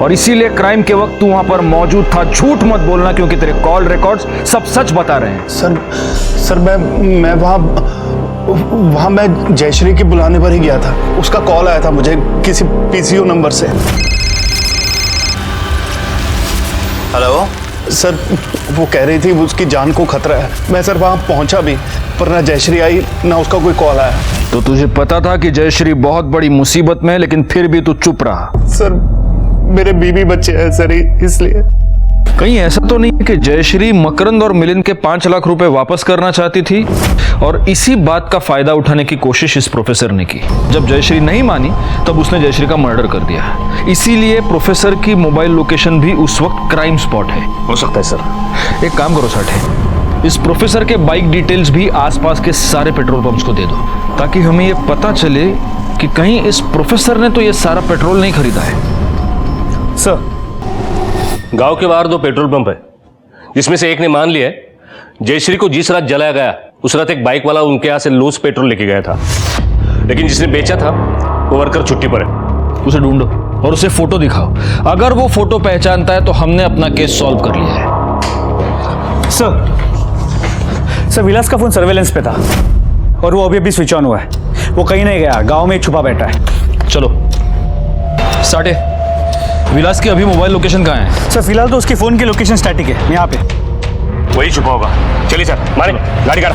और इसीलिए क्राइम के वक्त तू वहां पर मौजूद था। झूठ मत बोलना, क्योंकि तेरे कॉल रिकॉर्ड्स सब सच बता रहे हैं। सर मैं वहां मैं जयश्री के बुलाने पर ही गया था। उसका कॉल आया था मुझे किसी पीसीओ नंबर से। हेलो सर, वो कह रही थी उसकी जान को खतरा है। मैं सर वहां पहुंचा भी, पर ना जयश्री आई ना उसका कोई कॉल आया। तो तुझे पता था कि जयश्री बहुत बड़ी मुसीबत में है, लेकिन फिर भी तू चुप रहा। सर मेरे बीवी बच्चे हैं सर, इसलिए। कहीं ऐसा तो नहीं कि जयश्री मकरंद और मिलिंद के 5 लाख रुपए वापस करना चाहती थी और इसी बात का फायदा उठाने की कोशिश इस प्रोफेसर ने की। जब जयश्री नहीं मानी तब उसने जयश्री का मर्डर कर दिया। इसीलिए प्रोफेसर की मोबाइल लोकेशन भी उस वक्त क्राइम स्पॉट है। हो सकता है सर। एक काम करो साठे, इस प्रोफेसर के बाइक डिटेल्स भी आसपास के सारे पेट्रोल पंप्स को दे दो, ताकि हमें यह पता चले कि कहीं इस प्रोफेसर ने तो यह सारा पेट्रोल नहीं खरीदा है। सर, गांव के बाहर 2 पेट्रोल पंप है, जिसमें से एक ने मान लिया है जयश्री को जिस रात जलाया गया उस रात एक बाइक वाला उनके यहाँ से लूज पेट्रोल लेके गया था, लेकिन जिसने बेचा था वो वर्कर छुट्टी पर है। उसे ढूंढो और उसे फोटो दिखाओ। अगर वो फोटो पहचानता है तो हमने अपना केस सॉल्व कर लिया है। सर विलास का फोन सर्वेलेंस पे था और वो अभी स्विच ऑन हुआ है। वो कहीं नहीं गया, गांव में छुपा बैठा है। चलो साठे, विलास की अभी मोबाइल लोकेशन कहाँ है? सर फिलहाल तो उसके फोन की लोकेशन स्टैटिक है, यहाँ पे। वही छुपा होगा। चलिए सर, मारे गाड़ी का।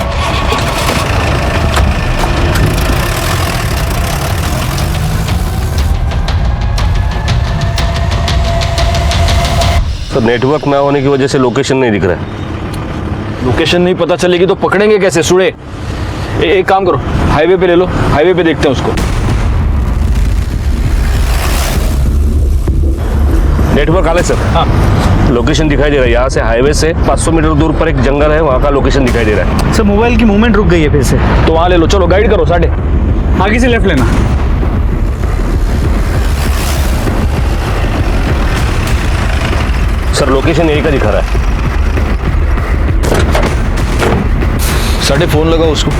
तो नेटवर्क ना होने की वजह से लोकेशन नहीं दिख रहा है। लोकेशन नहीं पता चलेगी तो पकड़ेंगे कैसे सुड़े? एक काम करो, हाईवे पे ले लो, हाईवे पे देखते हैं उसको। नेटवर्क आ रहा है सर। हाँ, लोकेशन दिखाई दे रहा है। यहाँ से हाईवे से 500 मीटर दूर पर एक जंगल है, वहाँ का लोकेशन दिखाई दे रहा है। सर मोबाइल की मूवमेंट रुक गई है फिर से। तो वहाँ ले लो। चलो गाइड करो साठे। आगे से लेफ्ट लेना। सर लोकेशन यही का दिखा रहा है। साठे फोन लगाओ उसको।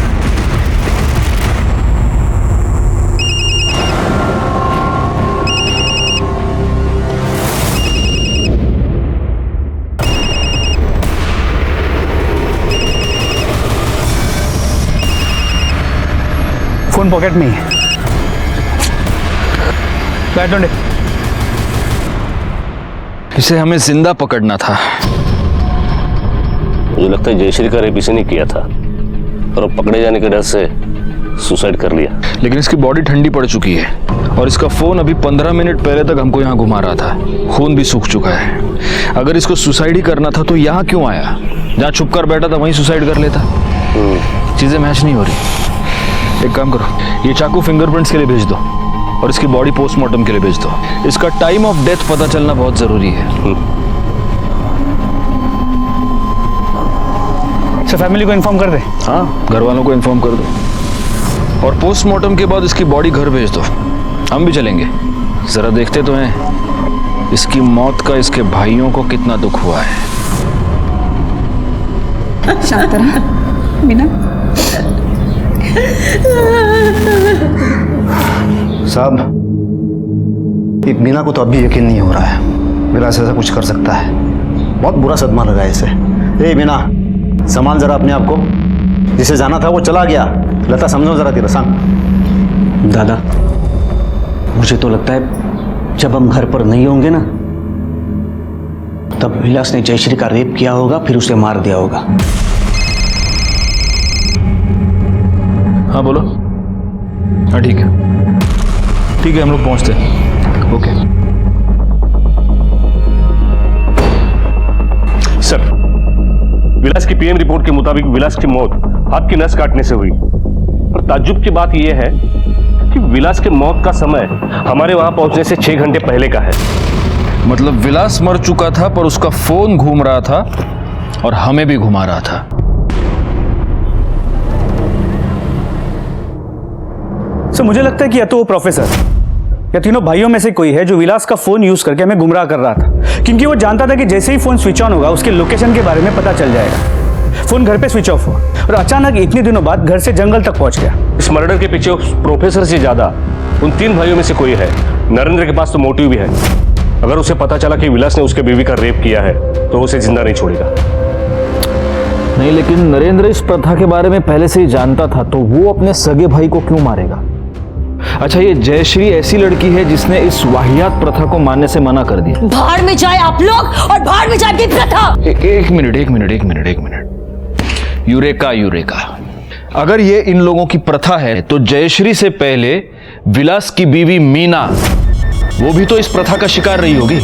फोन पॉकेट में ही है। बैठ दो। इसे हमें जिंदा पकड़ना था। मुझे लगता है जयश्री का रेप इसी ने किया था और पकड़े जाने के डर से सुसाइड कर लिया। लेकिन इसकी बॉडी ठंडी पड़ चुकी है और इसका फोन अभी 15 मिनट पहले तक हमको यहाँ घुमा रहा था। खून भी सूख चुका है। अगर इसको सुसाइड ही करना था तो यहाँ क्यों आया? जहाँ छुप कर बैठा था वहीं सुसाइड कर लेता। चीजें मैच नहीं हो रही। एक काम करो, ये चाकू फिंगरप्रिंट्स के लिए भेज दो और इसकी बॉडी पोस्टमार्टम के लिए भेज दो। इसका टाइम ऑफ डेथ पता चलना बहुत जरूरी है। सर फैमिली को इन्फॉर्म कर दे। हाँ, घर वालों को इन्फॉर्म कर दो। और पोस्टमार्टम के बाद इसकी बॉडी घर भेज दो, हम भी चलेंगे। जरा देखते तो हैं इसकी मौत का इसके भाइयों को कितना दुख हुआ है। शांत रहा मीना। साहब, ये मीना को तो अब भी यकीन नहीं हो रहा है विलास ऐसा कुछ कर सकता है। बहुत बुरा सदमा लगा है इसे। ए मीना, संभाल जरा अपने आप को। जिसे जाना था वो चला गया। लता समझो जरा तेरा संग। दादा, मुझे तो लगता है जब हम घर पर नहीं होंगे ना, तब विलास ने जयश्री का रेप किया होगा, फिर उसे मार दिया होगा। हाँ बोलो। हाँ ठीक है, ठीक है, हम लोग पहुंचते हैं। ओके सर, विलास की पीएम रिपोर्ट के मुताबिक विलास की मौत हाथ की नस काटने से हुई। और ताज्जुब की बात यह है कि विलास के मौत का समय हमारे वहां पहुंचने से 6 घंटे पहले का है। मतलब विलास मर चुका था पर उसका फोन घूम रहा था और हमें भी घुमा रहा था। सर मुझे लगता है कि या तो वो प्रोफेसर या तीनों भाइयों में से कोई है जो विलास का फोन यूज करके हमें गुमराह कर रहा था, क्योंकि वो जानता था कि जैसे ही फोन स्विच ऑन होगा उसके लोकेशन के बारे में पता चल जाएगा। फोन घर पे स्विच ऑफ हुआ और अचानक इतने दिनों बाद घर से जंगल तक पहुंच गया। इस मर्डर के पीछे उस प्रोफेसर से ज्यादा उन 3 भाइयों में से कोई है। नरेंद्र के पास तो मोटिव भी है। अगर उसे पता चला कि विलास ने उसके बीवी का रेप किया है तो उसे जिंदा नहीं छोड़ेगा। नहीं, लेकिन नरेंद्र इस प्रथा के बारे में पहले से ही जानता था, तो वो अपने सगे भाई को क्यों मारेगा? अच्छा, ये जयश्री ऐसी लड़की है जिसने इस वाहियात प्रथा को मानने से मना कर दिया। बाहर में जाए आप लोग और बाहर में जाए आपकी प्रथा। एक मिनट। यूरेका यूरेका, अगर ये इन लोगों की प्रथा है तो जयश्री से पहले विलास की बीवी मीना, वो भी तो इस प्रथा का शिकार रही होगी।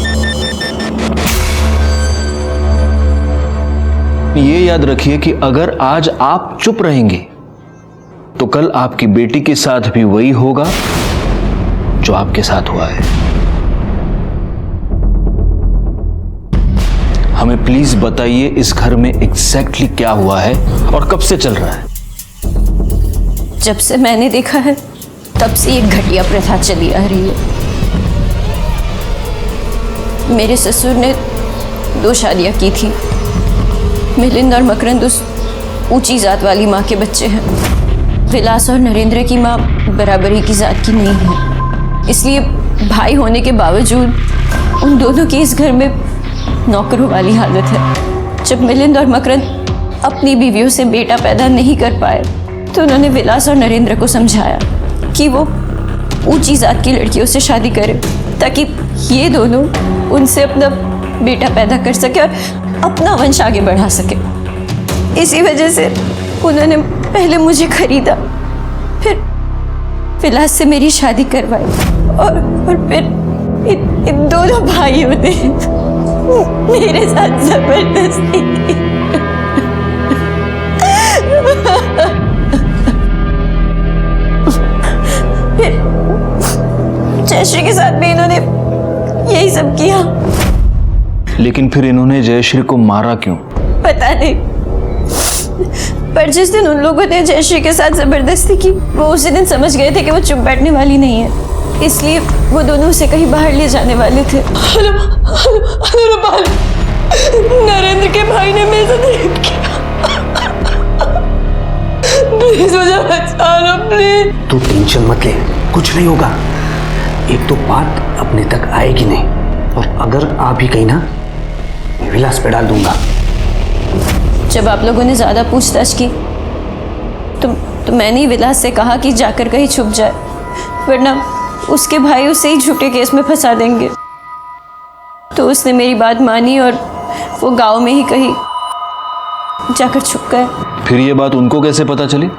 ये याद रखिए कि अगर आज आप चुप रहेंगे तो कल आपकी बेटी के साथ भी वही होगा जो आपके साथ हुआ है। हमें प्लीज बताइए इस घर में एग्जैक्टली क्या हुआ है और कब से चल रहा है? जब से मैंने देखा है तब से एक घटिया प्रथा चली आ रही है। मेरे ससुर ने 2 शादियां की थी। मिलिंद और मकरंद उस ऊंची जात वाली माँ के बच्चे हैं। विलास और नरेंद्र की माँ बराबरी की जात की नहीं है, इसलिए भाई होने के बावजूद उन दोनों की इस घर में नौकरों वाली हालत है। जब मिलिंद और मकरंद अपनी बीवियों से बेटा पैदा नहीं कर पाए तो उन्होंने विलास और नरेंद्र को समझाया कि वो ऊंची जात की लड़कियों से शादी करें ताकि ये दोनों उनसे अपना बेटा पैदा कर सके और अपना वंश आगे बढ़ा सके। इसी वजह से उन्होंने पहले मुझे खरीदा, फिर विलास से मेरी शादी करवाई और फिर इन दोनों भाइयों ने मेरे साथ जबरदस्ती की। फिर जयश्री के साथ भी इन्होंने यही सब किया। लेकिन फिर इन्होंने जयश्री को मारा क्यों? पता नहीं, पर जिस दिन उन लोगों ने जयश्री के साथ जबरदस्ती की वो उसी दिन समझ गए थे कि वो चुप बैठने वाली नहीं है, इसलिए वो दोनों उसे कहीं बाहर ले जाने वाले थे। नरेंद्र के भाई ने मेरे साथ रेप किया। प्लीज मुझे बचा लो प्लीज। तू टेंशन मत ले, कुछ नहीं होगा। एक तो बात अपने तक आएगी नहीं, और अगर आ भी गई ना, मैं विलास पे डाल दूंगा। जब आप लोगों ने ज्यादा पूछताछ की तो मैंने ही विलास से कहा कि जाकर कहीं छुप जाए, वरना उसके भाई उसे ही झूठे केस में फंसा देंगे। तो उसने मेरी बात मानी और वो गांव में ही कहीं जाकर छुप गए। फिर ये बात उनको कैसे पता चली?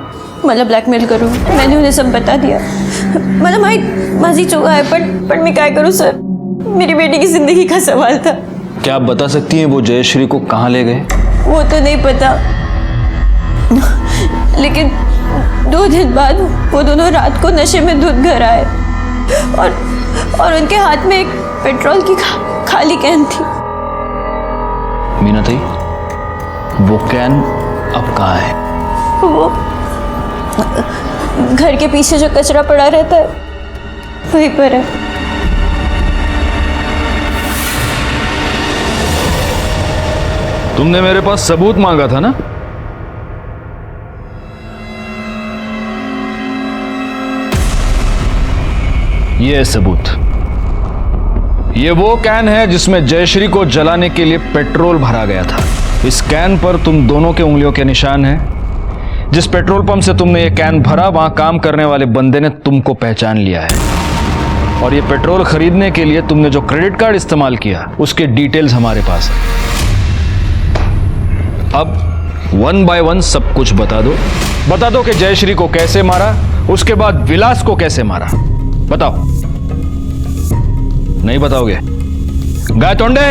मतलब ब्लैकमेल करूं, मैंने उन्हें सब बता दिया। मतलब माजी चुका है, पर मैं क्या करूं सर, मेरी बेटी की जिंदगी का सवाल था। क्या आप बता सकती हैं वो जयश्री को कहाँ ले गए? वो तो नहीं पता, लेकिन 2 दिन बाद वो दोनों रात को नशे में धुत घर आए और उनके हाथ में एक पेट्रोल की खाली कैन थी। मीना ताई, वो कैन अब कहाँ है? घर के पीछे जो कचरा पड़ा रहता है वहीं पर है। तुमने मेरे पास सबूत मांगा था ना? ये है सबूत। ये वो कैन है जिसमें जयश्री को जलाने के लिए पेट्रोल भरा गया था। इस कैन पर तुम दोनों के उंगलियों के निशान हैं। जिस पेट्रोल पंप से तुमने ये कैन भरा, वहां काम करने वाले बंदे ने तुमको पहचान लिया है। और ये पेट्रोल खरीदने के लिए तुमने जो क्रेडिट कार्ड इस्तेमाल किया, उसके डिटेल्स हमारे पास है। अब 1 बाय 1 सब कुछ बता दो। बता दो कि जयश्री को कैसे मारा, उसके बाद विलास को कैसे मारा। बताओ। नहीं बताओगे? गायतोंडे!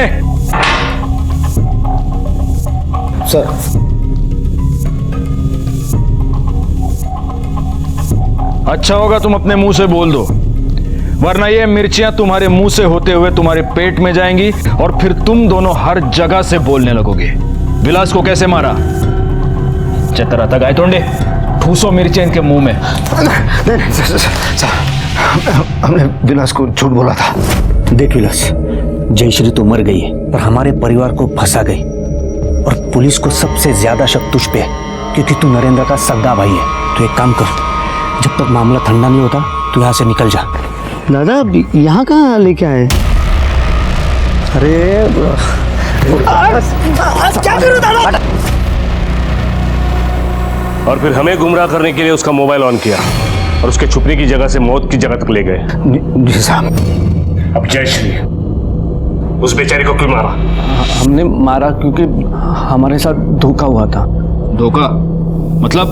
सर, अच्छा होगा तुम अपने मुंह से बोल दो, वरना ये मिर्चियां तुम्हारे मुंह से होते हुए तुम्हारे पेट में जाएंगी और फिर तुम दोनों हर जगह से बोलने लगोगे। विलास को कैसे मारा? चतरा था गायतोंडे, ठूसो मिर्चियां इनके मुंह में। नहीं, सर, हमने विलास को झूठ बोला था। देख विलास, जयश्री तो मर गई है पर हमारे परिवार को फंसा गई, और पुलिस को सबसे ज्यादा शक तुझ पे है क्योंकि तू नरेंद्र का सगा भाई है। तो एक काम कर, जब तक मामला ठंडा नहीं होता तू यहाँ से निकल जा। दादा यहाँ कहाँ लेके आए? अरे क्या करूँ दादा? और फिर हमें गुमराह करने के लिए उसका मोबाइल ऑन किया और उसके छुपने की जगह से मौत की जगह तक ले गए। जी साहब। अब जयश्री, उस बेचारी को क्यों मारा? हमने मारा क्योंकि हमारे साथ धोखा हुआ था। धोखा मतलब?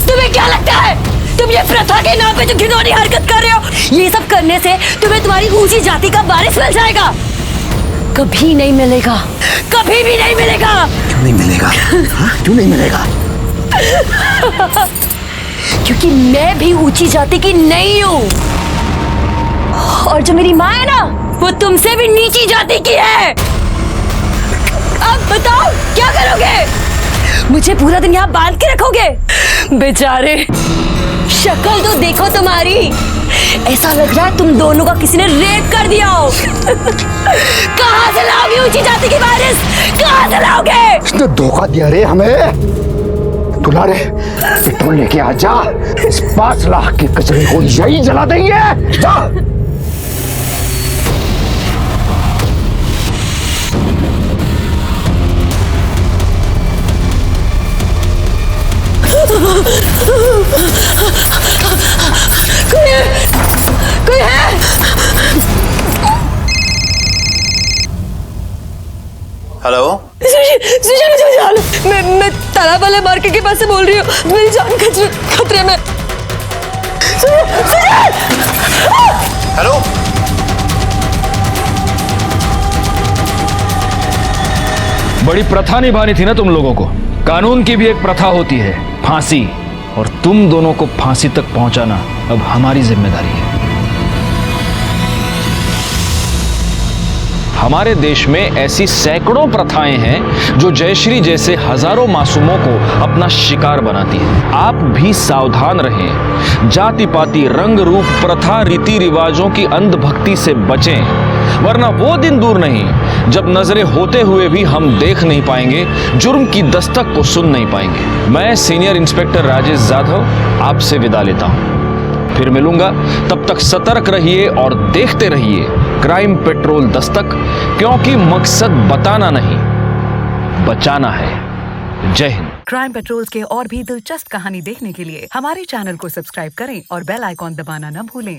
तुम्हें क्या लगता है तुम ये प्रथा के नाम पे जो घिनौनी हरकत कर रहे हो, ये सब करने से तुम्हें तुम्हारी ऊंची जाति का वारिस मिल जाएगा? कभी नहीं मिलेगा, कभी भी नहीं मिलेगा। क्यों नहीं मिलेगा? क्यों नहीं मिलेगा? क्योंकि मैं भी ऊंची जाति की नहीं हूँ, और जो मेरी माँ है ना, वो तुमसे भी नीची जाति की है। अब बताओ क्या करोगे? मुझे पूरा दिन यहाँ बांध के रखोगे? बेचारे, शक्ल तो देखो तुम्हारी, ऐसा लग रहा है तुम दोनों का किसी ने रेप कर दिया हो। कहाँ से लाओगे ऊंची जाति की वारिस? कहाँ से लाओगे? इसने धोखा दिया रे हमें। दुलारे, पेट्रोल लेके आ जा, इस 5 लाख के कचरे को यही जला देंगे। जा। कोई है? हेलो, मैं तालाब वाले मार्केट के पास से बोल रही हूँ। मेरी जान खतरे में। हेलो, बड़ी प्रथा निभानी थी ना तुम लोगों को। कानून की भी एक प्रथा होती है, फांसी, और तुम दोनों को फांसी तक पहुंचाना अब हमारी जिम्मेदारी है। हमारे देश में ऐसी सैकड़ों प्रथाएं हैं जो जयश्री जैसे हजारों मासूमों को अपना शिकार बनाती है। आप भी सावधान रहें, जाति पाति, रंग रूप, प्रथा, रीति रिवाजों की अंधभक्ति से बचें, वरना वो दिन दूर नहीं जब नजरें होते हुए भी हम देख नहीं पाएंगे, जुर्म की दस्तक को सुन नहीं पाएंगे। मैं सीनियर इंस्पेक्टर राजेश जाधव आपसे विदा लेता हूं, फिर मिलूंगा। तब तक सतर्क रहिए और देखते रहिए क्राइम पेट्रोल दस्तक, क्योंकि मकसद बताना नहीं, बचाना है। जय हिंद। क्राइम पेट्रोल के और भी दिलचस्प कहानी देखने के लिए हमारे चैनल को सब्सक्राइब करें और बेल आइकॉन दबाना न भूलें।